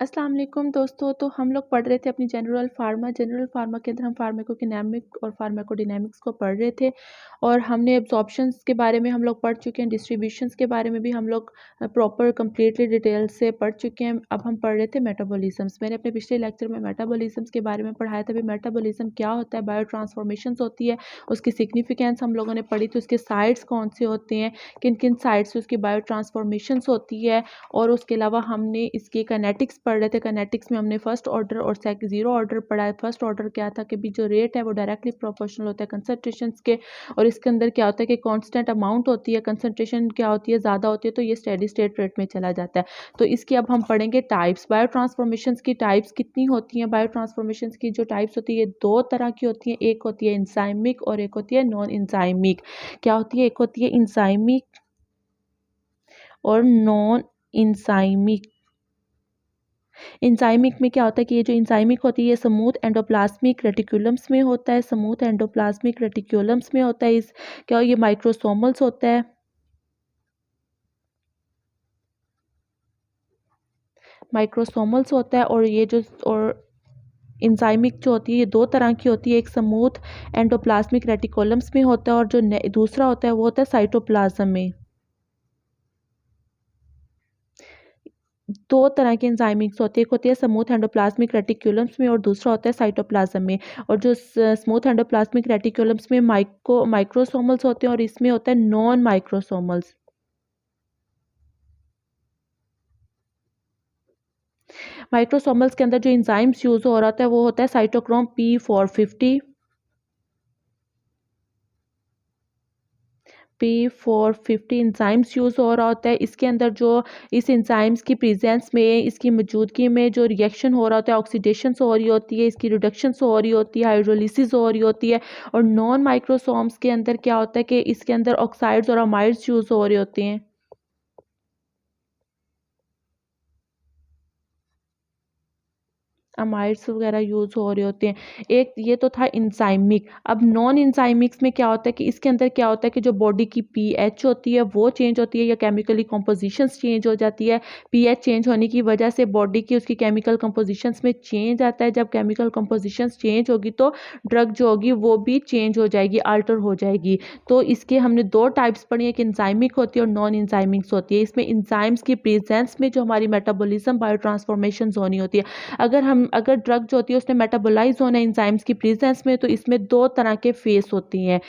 अस्सलाम वालेकुम दोस्तों। तो हम लोग पढ़ रहे थे अपनी जनरल फार्मा के अंदर हम फार्माकोडायनामिक और फार्माकोडायनामिक्स को पढ़ रहे थे और हमने एब्जॉर्प्शंस के बारे में हम लोग पढ़ चुके हैं। डिस्ट्रीब्यूशंस के बारे में भी हम लोग प्रॉपर कंप्लीटली डिटेल से पढ़ चुके हैं। अब हम पढ़ रहे थे मेटाबॉलिज्म्स। मैंने अपने पिछले लेक्चर में मेटाबॉलिज्म्स के बारे में पढ़ाया था। मेटाबॉलिज्म क्या होता है, बायो ट्रांसफॉर्मेशंस होती है, उसकी सिग्निफिकेंस हम लोगों ने पढ़ी थी, उसके साइड्स कौन से होते हैं, किन किन साइड्स से उसकी बायो ट्रांसफॉर्मेशंस होती है। और उसके अलावा हमने इसके काइनेटिक्स पढ़ रहे थे। काइनेटिक्स में हमने फर्स्ट ऑर्डर और जीरो ऑर्डर पढ़ा है। फर्स्ट ऑर्डर क्या था कि भी जो रेट है वो डायरेक्टली प्रोपोर्शनल होता है कंसंट्रेशंस के, और इसके अंदर क्या होता है कि कांस्टेंट अमाउंट होती है, कंसंट्रेशन क्या होती है ज़्यादा होती है तो ये स्टेडी स्टेट रेट में चला जाता है। तो इसकी अब हम पढ़ेंगे टाइप्स। बायो ट्रांसफॉर्मेशंस की टाइप्स कितनी होती हैं? बायो ट्रांसफॉर्मेशंस की जो टाइप्स होती है ये दो तरह की होती हैं। एक होती है इंजाइमिक और एक होती है नॉन इंजाइमिक। क्या होती है? एक होती है इंजाइमिक और नॉन इंजाइमिक। इंजाइमिक में क्या होता है कि ये जो इंजाइमिक होती है ये स्मूथ एंडोप्लाज्मिक रेटिकुलम्स में होता है। स्मूथ एंडोप्लाज्मिक रेटिकुलम्स में होता है। इस क्या ये माइक्रोसोमल्स होता है। माइक्रोसोमल्स होता है और ये जो और इंजाइमिक जो होती है ये दो तरह की होती है। एक स्मूथ एंडोप्लाज्मिक रेटिकुलम्स में होता है और जो दूसरा होता है वो होता है साइटोप्लाज्म में। दो तरह के एंजाइमिक्स होते हैं। एक होती है स्मूथ एंडोप्लाज्मिक रेटिकुलम्स में और दूसरा होता है साइटोप्लाज्म में। और जो स्मूथ एंडोप्लाज्मिक रेटिकुलम्स में माइक्रोसोमल्स होते हैं और इसमें होता है नॉन माइक्रोसोमल्स। माइक्रोसोमल्स के अंदर जो एंजाइम्स यूज हो रहा होता है वो होता है cytochrome P450, P450 enzymes use हो रहा होता है। इसके अंदर जो इस इंजाइम्स की प्रेजेंस में, इसकी मौजूदगी में जो रिएक्शन हो रहा होता है, ऑक्सीडेशन हो रही होती है, इसकी रिडक्शन हो रही होती है, हाइड्रोलिसिस हो रही होती है। और नॉन माइक्रोसोम्स के अंदर क्या होता है कि इसके अंदर ऑक्साइड्स और अमाइड्स यूज़ हो रहे होते हैं। अमाइड्स वगैरह यूज़ हो रहे होते हैं। एक ये तो था इंजाइमिक। अब नॉन इंजाइमिक्स में क्या होता है कि इसके अंदर क्या होता है कि जो बॉडी की पीएच होती है वो चेंज होती है या केमिकली कंपोजिशंस चेंज हो जाती है। पीएच चेंज होने की वजह से बॉडी की उसकी केमिकल कंपोजिशंस में चेंज आता है। जब केमिकल कंपोजिशंस चेंज होगी तो ड्रग जो होगी वो भी चेंज हो जाएगी, अल्टर हो जाएगी। तो इसके हमने दो टाइप्स पढ़ी है, एक इंजाइमिक होती है और नॉन इंजाइमिक्स होती है। इसमें इंजाइम्स की प्रेजेंस में जो हमारी मेटाबॉलिज्म बायो ट्रांसफॉर्मेशन होनी होती है। अगर ड्रग जो होती है उसने मेटाबोलाइज होना है एंजाइम्स की प्रेजेंस में, तो इसमें दो तरह के फेस होती हैं।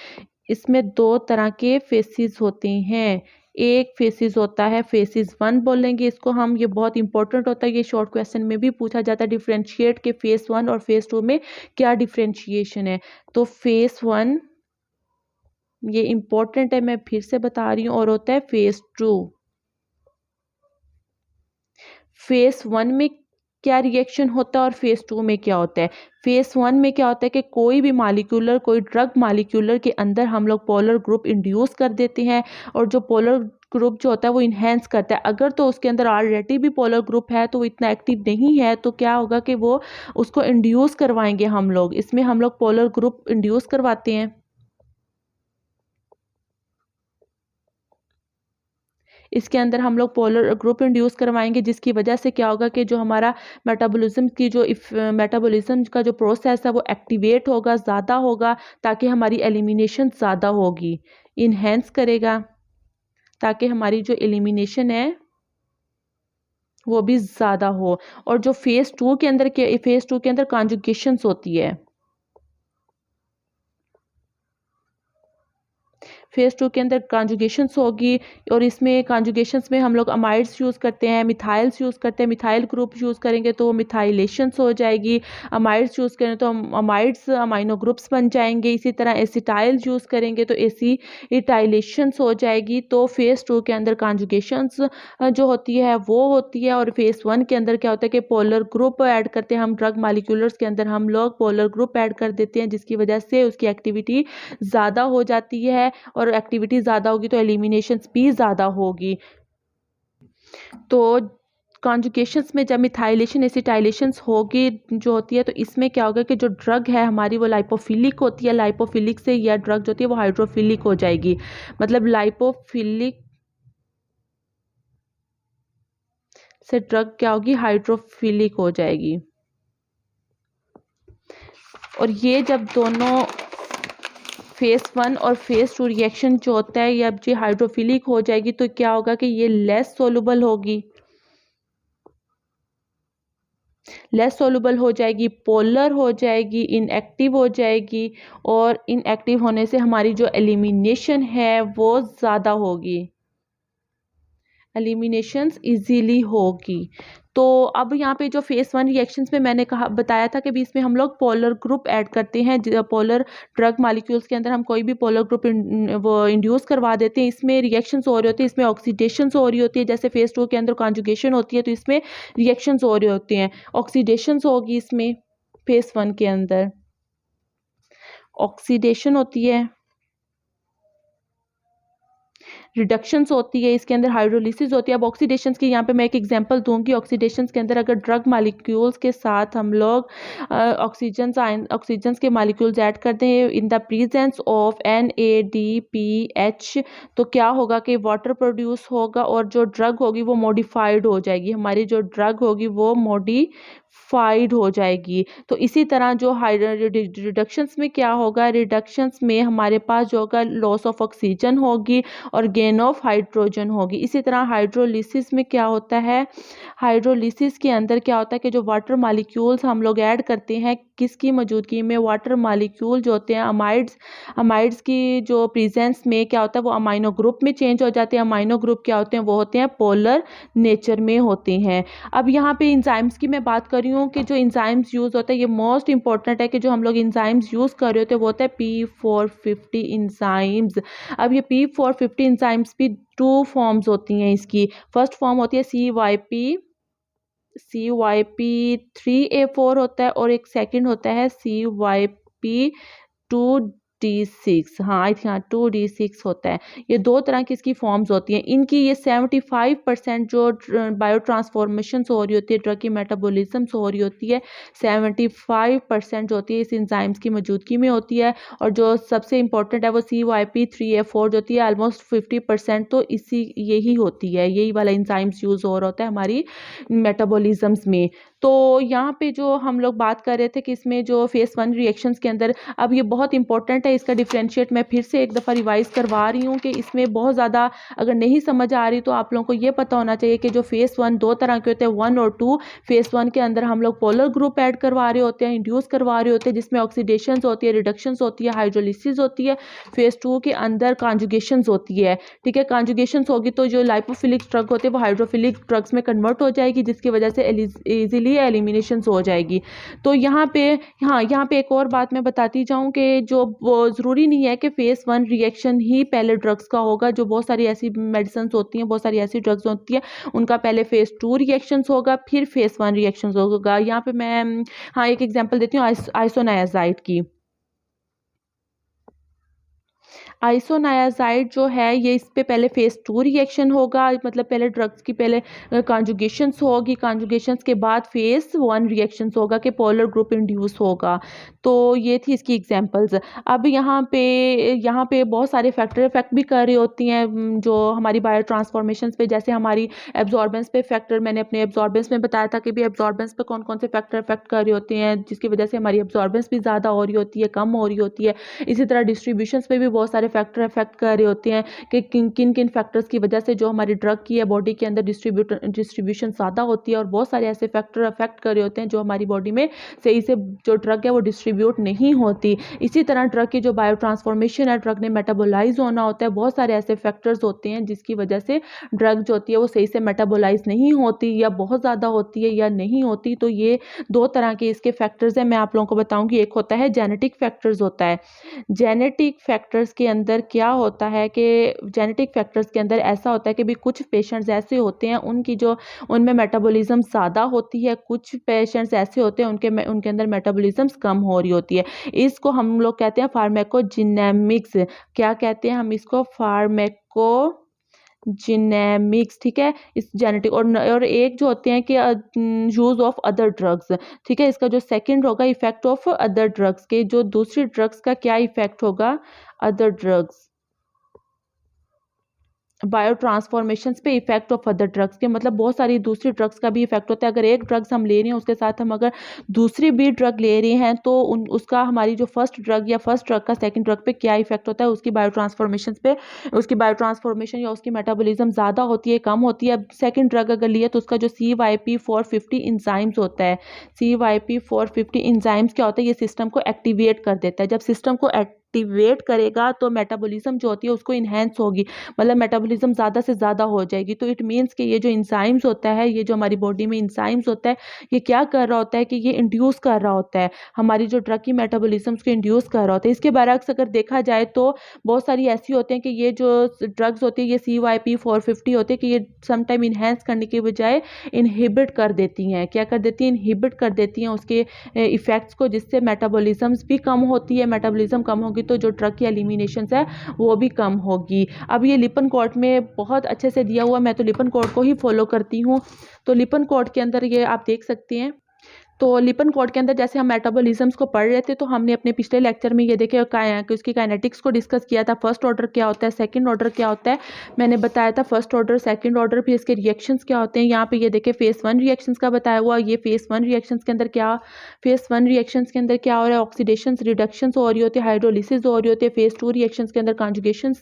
इसमें दो तरह के फेसेस होते हैं। एक फेसिस होता है फेसिस 1 बोलेंगे इसको हम, ये बहुत इंपॉर्टेंट होता है, ये शॉर्ट क्वेश्चन में भी पूछा जाता है। डिफरेंशिएट के फेस 1 और फेस 2 में क्या डिफरेंशिएशन है। तो फेस 1 ये इंपॉर्टेंट है, मैं फिर से बता रही हूँ, और होता है फेस 2। फेस 1 में क्या रिएक्शन होता है और फेस 2 में क्या होता है। फेस 1 में क्या होता है कि कोई भी मालिक्यूलर, कोई ड्रग मालिक्यूलर के अंदर हम लोग पोलर ग्रुप इंड्यूस कर देते हैं, और जो पोलर ग्रुप जो होता है वो इन्हेंस करता है। अगर तो उसके अंदर ऑलरेडी भी पोलर ग्रुप है तो वो इतना एक्टिव नहीं है, तो क्या होगा कि वो उसको इंड्यूस करवाएंगे हम लोग। इसमें हम लोग पोलर ग्रुप इंड्यूस करवाते हैं। इसके अंदर हम लोग पोलर ग्रुप इंड्यूस करवाएंगे, जिसकी वजह से क्या होगा कि जो हमारा मेटाबॉलिज्म का जो प्रोसेस है वो एक्टिवेट होगा, ज़्यादा होगा, ताकि हमारी एलिमिनेशन ज़्यादा होगी, इन्हेंस करेगा, ताकि हमारी जो एलिमिनेशन है वो भी ज़्यादा हो। और जो फेस टू के अंदर कॉन्जुगेशंस होती है। फेज 2 के अंदर कॉन्जुगेशंस होगी, और इसमें कॉन्जुगेशंस में हम लोग अमाइड्स यूज़ करते हैं, मिथाइल्स यूज़ करते हैं। मिथाइल ग्रुप यूज़ करेंगे तो मिथाइलेशंस हो जाएगी। अमाइड्स यूज़ करें तो अमाइड्स अमाइनो ग्रुप्स बन जाएंगे। इसी तरह एसिटाइल्स यूज़ करेंगे तो एसिटाइलेशंस हो जाएगी। तो फेज 2 के अंदर कॉन्जुगेशंस जो होती है वो होती है। और फेज 1 के अंदर क्या होता है कि पोलर ग्रुप ऐड करते हैं हम, ड्रग मालिक्यूलर्स के अंदर हम लोग पोलर ग्रुप ऐड कर देते हैं, जिसकी वजह से उसकी एक्टिविटी ज़्यादा हो जाती है, और एक्टिविटी ज़्यादा होगी तो एलिमिनेशन भी ज़्यादा होगी। तो कॉन्जुगेशंस में जब मिथाइलेशन एसिटाइलेशंस होगी जो होती है, तो इसमें क्या होगा कि जो ड्रग है हमारी वो लाइपोफिलिक होती है। लाइपोफिलिक से यह ड्रग जो होती है वो हाइड्रोफिलिक हो जाएगी। मतलब से ड्रग क्या होगी, हाइड्रोफिलिक हो जाएगी। और ये जब दोनों फेस 1 और फेस 2 रिएक्शन जो होता है, ये अब जो हाइड्रोफिलिक हो जाएगी तो क्या होगा कि ये लेस सोलुबल होगी, लेस सोलुबल हो जाएगी, पोलर हो जाएगी, इनएक्टिव हो जाएगी। और इनएक्टिव होने से हमारी जो एलिमिनेशन है वो ज़्यादा होगी, एलिमिनेशंस इजीली होगी। तो अब यहाँ पे जो फेस 1 रिएक्शंस में मैंने कहा बताया था कि भी इसमें हम लोग पोलर ग्रुप ऐड करते हैं, पोलर ड्रग मॉलिक्यूल्स के अंदर हम कोई भी पोलर ग्रुप वो इंड्यूस करवा देते हैं। इसमें रिएक्शंस हो रही होती है, इसमें ऑक्सीडेशंस हो रही होती है, जैसे फेस 2 के अंदर कॉन्जुगेशन होती है तो इसमें रिएक्शंस हो रहे होते हैं, ऑक्सीडेशंस होगी इसमें फेस 1 के अंदर, ऑक्सीडेशन होती है, रिडक्शंस होती है, इसके अंदर हाइड्रोलिसिस होती है। अब ऑक्सीडेशंस की यहाँ पे मैं एक एग्जांपल दूंगी। ऑक्सीडेशंस के अंदर अगर ड्रग मॉलिक्यूल्स के साथ हम लोग ऑक्सीजन्स के मॉलिक्यूल्स ऐड करते हैं in the presence of NADPH, तो क्या होगा कि वाटर प्रोड्यूस होगा और जो ड्रग होगी वो मॉडिफाइड हो जाएगी, हमारी जो ड्रग होगी वो मॉडिफाइड हो जाएगी। तो इसी तरह जो रिडक्शंस में क्या होगा, रिडक्शंस में हमारे पास जो होगा लॉस ऑफ ऑक्सीजन होगी और गेन ऑफ हाइड्रोजन होगी। इसी तरह हाइड्रोलिसिस में क्या होता है, हाइड्रोलिसिस के अंदर क्या होता है कि जो वाटर मॉलिक्यूल्स हम लोग ऐड करते हैं, किसकी मौजूदगी में, वाटर मॉलिक्यूल जो होते हैं अमाइड्स, अमाइड्स की जो प्रेजेंस में क्या होता है वो अमाइनो ग्रुप में चेंज हो जाते हैं। अमाइनो ग्रुप क्या होते हैं, वो होते हैं पोलर नेचर में होते हैं। अब यहाँ पे इंजाइम्स की मैं बात कर रही हूँ कि जो इंजाइम्स यूज होता है ये मोस्ट इंपॉर्टेंट है कि जो हम लोग इंजाइम्स यूज कर रहे होते हैं वो होता है P450 इंजाइम्स। अब ये P450 इंजाइम्स भी 2 फॉर्म्स होती हैं इसकी। फर्स्ट फॉर्म होती है CYP3A4 होता है और एक सेकंड होता है CYP2D6, हाँ आई थिंक हाँ 2D6 होता है। ये दो तरह की इसकी फॉर्म्स होती हैं। इनकी ये 75% जो बायो ट्रांसफॉर्मेशन हो रही होती है, ड्रग की मेटाबॉलिज्म हो रही होती है, 75% जो होती है इस इंजाइम्स की मौजूदगी में होती है। और जो सबसे इंपॉर्टेंट है वो CYP3A4 जो होती है ऑलमोस्ट 50% तो इसी यही होती है, यही वाला इंजाइम्स यूज हो रहा होता है हमारी मेटाबॉलिज्म्स में। तो यहाँ पे जो हम लोग बात कर रहे थे कि इसमें जो फेस 1 रिएक्शंस के अंदर, अब ये बहुत इंपॉर्टेंट है इसका डिफरेंशिएट मैं फिर से एक दफ़ा रिवाइज करवा रही हूँ कि इसमें बहुत ज़्यादा अगर नहीं समझ आ रही तो आप लोगों को ये पता होना चाहिए कि जो फेस 1 दो तरह के होते हैं, 1 और 2। फेस 1 के अंदर हम लोग पोलर ग्रुप ऐड करवा रहे होते हैं, इंड्यूस करवा रहे होते हैं, जिसमें ऑक्सीडेशन होती है, रिडक्शंस होती है, हाइड्रोलिसिस होती है। फेस 2 के अंदर कॉन्जुगेशन होती है, ठीक है। कॉन्जुगेशन होगी तो जो लाइपोफिलिक ड्रग होते हैं वो हाइड्रोफिलिक ड्रग्स में कन्वर्ट हो जाएगी, जिसकी वजह से इजीली एलिमिनेशन हो जाएगी। तो यहाँ पे, हाँ यहाँ पे एक और बात मैं बताती जाऊँ कि जो ज़रूरी नहीं है कि फेस 1 रिएक्शन ही पहले ड्रग्स का होगा। जो बहुत सारी ऐसी मेडिसिन होती हैं, बहुत सारी ऐसी ड्रग्स होती हैं, उनका पहले फेस 2 रिएक्शन होगा फिर फेस 1 रिएक्शन होगा। यहाँ पे मैं हाँ एक एग्जाम्पल देती हूँ आइसोनायाजाइड की। आइसोनायाजाइड जो है ये इस पे पहले फेस 2 रिएक्शन होगा, मतलब पहले ड्रग्स की पहले कॉन्जुगेशंस होगी, कॉन्जुगेशंस के बाद फेस 1 रिएक्शंस होगा कि पोलर ग्रुप इंड्यूस होगा। तो ये थी इसकी एग्जांपल्स। अब यहाँ पे बहुत सारे फैक्टर इफेक्ट भी कर रही होती हैं जो हमारी बायो ट्रांसफॉर्मेशंस पे, जैसे हमारी एब्जॉर्बेंस पे फैक्टर, मैंने अपने एब्जॉर्बेंस में बताया था कि भी एब्जॉर्बेंस पे कौन कौन से फैक्टर इफेक्ट कर रही होती हैं, जिसकी वजह से हमारी एब्जॉर्बेंस भी ज़्यादा हो रही होती है, कम हो रही होती है। इसी तरह डिस्ट्रीब्यूशंस पे भी बहुत सारे फैक्टर इफेक्ट कर रहे होते हैं कि किन किन फैक्टर्स की वजह से जो हमारी ड्रग की है बॉडी के अंदर डिस्ट्रीब्यूशन ज़्यादा होती है, और बहुत सारे ऐसे फैक्टर इफेक्ट कर रहे होते हैं जो हमारी बॉडी में सही से जो ड्रग है वो डिस्ट्रीब्यूट नहीं होती। इसी तरह ड्रग की जो बायो ट्रांसफॉर्मेशन है, ड्रग ने मेटाबोलाइज होना होता है, बहुत सारे ऐसे फैक्टर्स होते हैं जिसकी वजह से ड्रग जो होती है वो सही से मेटाबोलाइज नहीं होती, या बहुत ज़्यादा होती है या नहीं होती। तो ये दो तरह के इसके फैक्टर्स हैं, मैं आप लोगों को बताऊंगी। एक होता है जेनेटिक फैक्टर्स होता है। जेनेटिक फैक्टर्स के अंदर क्या होता है कि जेनेटिक फैक्टर्स के अंदर ऐसा होता है कि भी कुछ पेशेंट्स ऐसे होते हैं उनकी जो उनमें मेटाबॉलिज्म ज़्यादा होती है, कुछ पेशेंट्स ऐसे होते हैं उनके अंदर मेटाबॉलिज्म कम हो रही होती है। इसको हम लोग कहते हैं फार्माकोजेनेमिक्स। क्या कहते हैं हम इसको? फार्माको जिनेमिक्स, ठीक है। इस जेनेटिक और एक जो होते हैं कि यूज ऑफ अदर ड्रग्स, ठीक है। इसका जो सेकंड होगा इफेक्ट ऑफ अदर ड्रग्स, के जो दूसरी ड्रग्स का क्या इफेक्ट होगा, अदर ड्रग्स, बायो ट्रांसफॉर्मेशंस पे इफेक्ट ऑफ अदर ड्रग्स के, मतलब बहुत सारी दूसरी ड्रग्स का भी इफेक्ट होता है। अगर एक ड्रग्स हम ले रहे हैं उसके साथ हम अगर दूसरी भी ड्रग ले रहे हैं तो उसका हमारी जो फर्स्ट ड्रग या फर्स्ट ड्रग का सेकंड ड्रग पे क्या इफेक्ट होता है, उसकी बायो ट्रांसफॉर्मेशंस पे, उसकी बायो ट्रांसफॉर्मेशन या उसकी मेटाबॉलिज्म ज़्यादा होती है, कम होती है। अब सेकंड ड्रग अगर लिए तो उसका जो CYP450 इंजाइम्स होता है, CYP450 इंजाइम्स क्या होता है, ये सिस्टम को एक्टिवेट कर देता है। जब सिस्टम को एक्टिवेट करेगा तो मेटाबॉलिज्म जो होती है उसको इन्हेंस होगी, मतलब मेटाबॉलिज्म ज़्यादा से ज़्यादा हो जाएगी। तो इट मीन्स कि ये जो इंजाइम्स होता है, ये जो हमारी बॉडी में इंजाइम्स होता है, ये क्या कर रहा होता है कि ये इंड्यूस कर रहा होता है हमारी जो ड्रग की मेटाबॉलिज्म को इंड्यूस कर रहा होता है। इसके बरक्स अगर देखा जाए तो बहुत सारी ऐसी होते हैं कि ये जो ड्रग्स होती है ये CYP450 होते हैं कि ये समटाइम इन्हेंस करने के बजाय इनहिबिट कर देती हैं। क्या कर देती हैं? इनहिबिट कर देती हैं उसके इफेक्ट्स को, जिससे मेटाबॉलिज्म्स भी कम होती है। मेटाबॉलिज्म कम होगी तो जो ड्रग की एलिमिनेशन है वो भी कम होगी। अब ये लिपन कोड में बहुत अच्छे से दिया हुआ, मैं तो लिपन कोड को ही फॉलो करती हूँ। तो लिपन कोड के अंदर ये आप देख सकते हैं। तो लिपन कोड के अंदर जैसे हम मेटाबॉलिज्म्स को पढ़ रहे थे तो हमने अपने पिछले लेक्चर में ये देखे कि उसकी काइनेटिक्स को डिस्कस किया था। फर्स्ट ऑर्डर क्या होता है, सेकंड ऑर्डर क्या होता है, मैंने बताया था फर्स्ट ऑर्डर, सेकंड ऑर्डर, फिर इसके रिएक्शंस क्या होते हैं। यहाँ पे ये देखे फेस 1 रिएक्शंस का बताया हुआ। ये फेस 1 रिएक्शंस के अंदर क्या, फेस 1 रिएक्शंस के अंदर क्या हो रहा है, ऑक्सीडेशन रिडक्शंस हो रही होती है, हाइड्रोलिसिस हो रही होती है। फेस 2 रिएक्शंस के अंदर कॉन्जुगेशन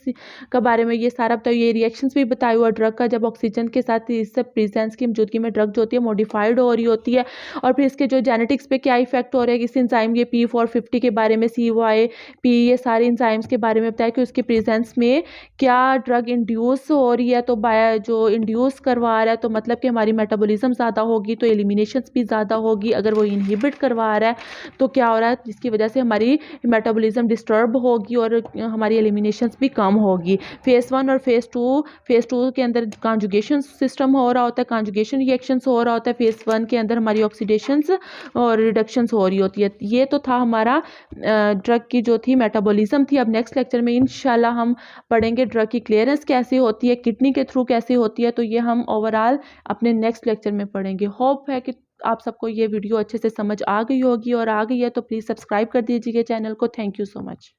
का बारे में ये सारा बताया। ये रिएक्शंस भी बताया हुआ ड्रग का, जब ऑक्सीजन के साथ इससे प्रेजेंस की मौजूदगी में ड्रग जो होती है मॉडिफाइड हो रही होती है। और फिर इसके जो जेनेटिक्स पे क्या इफेक्ट हो रहा है, इस एंजाइम ये P450 के बारे में, CYP, ये सारे एंजाइम्स के बारे में बताया कि उसके प्रेजेंस में क्या ड्रग इंड्यूस हो रही है। तो बाय जो इंड्यूस करवा रहा है तो मतलब कि हमारी मेटाबॉलिज्म ज़्यादा होगी तो एलिमिनेशंस भी ज़्यादा होगी। अगर वो इनहिबिट करवा रहा है तो क्या हो रहा है, जिसकी वजह से हमारी मेटाबॉलिज्म डिस्टर्ब होगी और हमारी एलिमिनेशंस भी कम होगी। फेस 1 और फेस टू के अंदर कॉन्जुगेशन सिस्टम हो रहा होता है, कॉन्जुगेशन रिएक्शंस हो रहा होता है। फेस 1 के अंदर हमारी ऑक्सीडेशंस और रिडक्शंस हो रही होती है। ये तो था हमारा ड्रग की जो थी मेटाबॉलिज्म थी। अब नेक्स्ट लेक्चर में इंशाल्लाह हम पढ़ेंगे ड्रग की क्लियरेंस कैसे होती है, किडनी के थ्रू कैसे होती है। तो ये हम ओवरऑल अपने नेक्स्ट लेक्चर में पढ़ेंगे। होप है कि आप सबको ये वीडियो अच्छे से समझ आ गई होगी, और आ गई है तो प्लीज़ सब्सक्राइब कर दीजिए चैनल को। Thank you so much.